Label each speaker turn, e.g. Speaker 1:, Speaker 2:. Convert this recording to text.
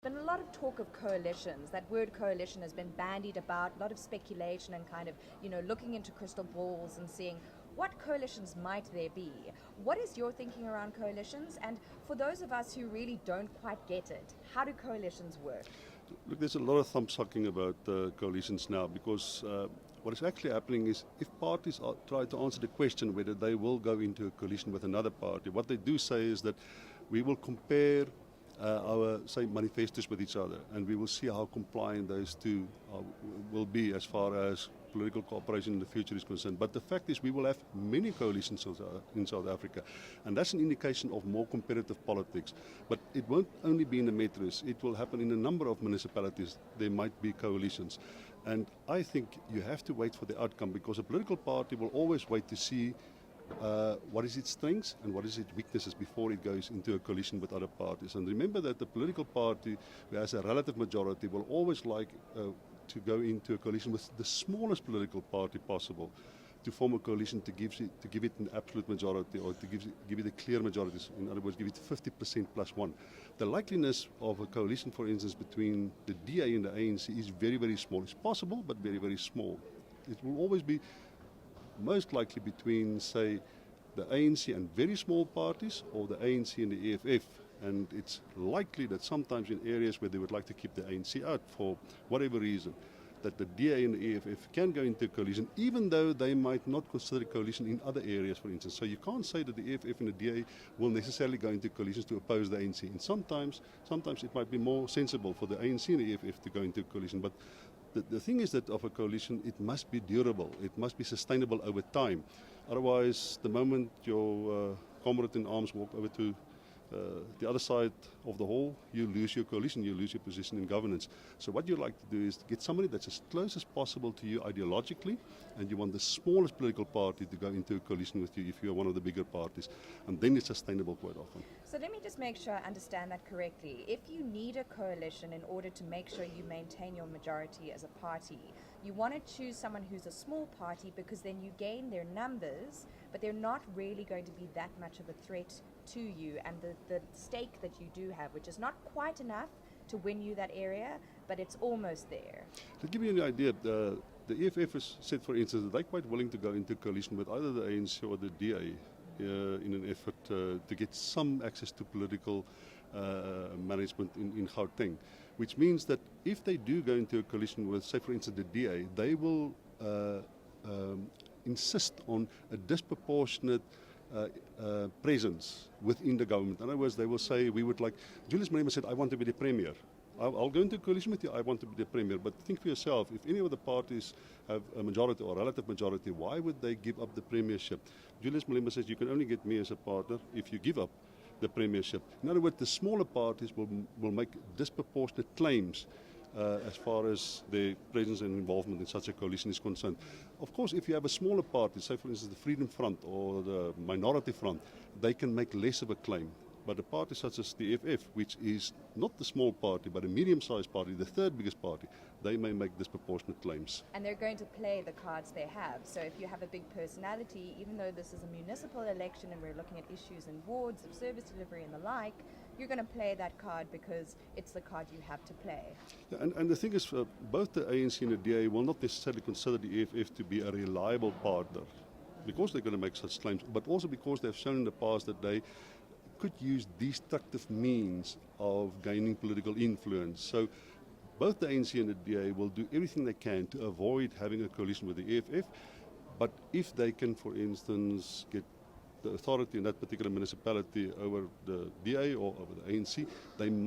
Speaker 1: Been a lot of talk of coalitions. That word coalition has been bandied about, a lot of speculation and kind of, looking into crystal balls and seeing what coalitions might there be. What is your thinking around coalitions? And for those of us who really don't quite get it, how do coalitions work?
Speaker 2: Look, there's a lot of thumb-sucking about coalitions now because what is actually happening is if parties try to answer the question whether they will go into a coalition with another party, what they do say is that we will compare our, say, manifestos with each other, and we will see how compliant those two will be as far as political cooperation in the future is concerned. But the fact is we will have many coalitions in South Africa, and that's an indication of more competitive politics. But it won't only be in the metros, it will happen in a number of municipalities. There might be coalitions. And I think you have to wait for the outcome, because a political party will always wait to see what is its strengths and what is its weaknesses before it goes into a coalition with other parties. And remember that the political party who has a relative majority will always like to go into a coalition with the smallest political party possible, to form a coalition to give it an absolute majority, or to give it a clear majority. In other words, give it 50% plus one. The likeliness of a coalition, for instance, between the DA and the ANC is very, very small. It's possible, but very, very small. It will always be most likely between, say, the ANC and very small parties, or the ANC and the EFF. And it's likely that sometimes in areas where they would like to keep the ANC out for whatever reason, that the DA and the EFF can go into a coalition, even though they might not consider a coalition in other areas, for instance. So you can't say that the EFF and the DA will necessarily go into coalitions to oppose the ANC. And sometimes it might be more sensible for the ANC and the EFF to go into a coalition. But the thing is that of a coalition, it must be durable. It must be sustainable over time. Otherwise, the moment your comrade in arms walk over to the other side of the hall, you lose your coalition, you lose your position in governance. So what you like to do is to get somebody that's as close as possible to you ideologically, and you want the smallest political party to go into a coalition with you if you are one of the bigger parties, and then it's sustainable quite often.
Speaker 1: So let me just make sure I understand that correctly. If you need a coalition in order to make sure you maintain your majority as a party, you want to choose someone who's a small party, because then you gain their numbers, but they're not really going to be that much of a threat to you and the stake that you do have, which is not quite enough to win you that area, but it's almost there.
Speaker 2: To give you an idea, the EFF has said, for instance, that they're quite willing to go into coalition with either the ANC or the DA in an effort to get some access to political management in Gauteng, which means that if they do go into a coalition with, say, for instance, the DA, they will insist on a disproportionate presence within the government. In other words, they will say, we would like, Julius Malema said, I want to be the premier. I'll go into a coalition with you, I want to be the premier. But think for yourself, if any of the parties have a majority or relative majority, why would they give up the premiership? Julius Malema says, you can only get me as a partner if you give up the premiership. In other words, the smaller parties will make disproportionate claims as far as their presence and involvement in such a coalition is concerned. Of course, if you have a smaller party, say for instance the Freedom Front or the Minority Front, they can make less of a claim. But a party such as the EFF, which is not the small party, but a medium-sized party, the third biggest party, they may make disproportionate claims.
Speaker 1: And they're going to play the cards they have. So if you have a big personality, even though this is a municipal election and we're looking at issues in wards of service delivery and the like, you're going to play that card because it's the card you have to play.
Speaker 2: Yeah, and the thing is, both the ANC and the DA will not necessarily consider the EFF to be a reliable partner, because they're going to make such claims, but also because they've shown in the past that they could use destructive means of gaining political influence. So both the ANC and the DA will do everything they can to avoid having a coalition with the EFF, but if they can, for instance, get the authority in that particular municipality over the DA or over the ANC, they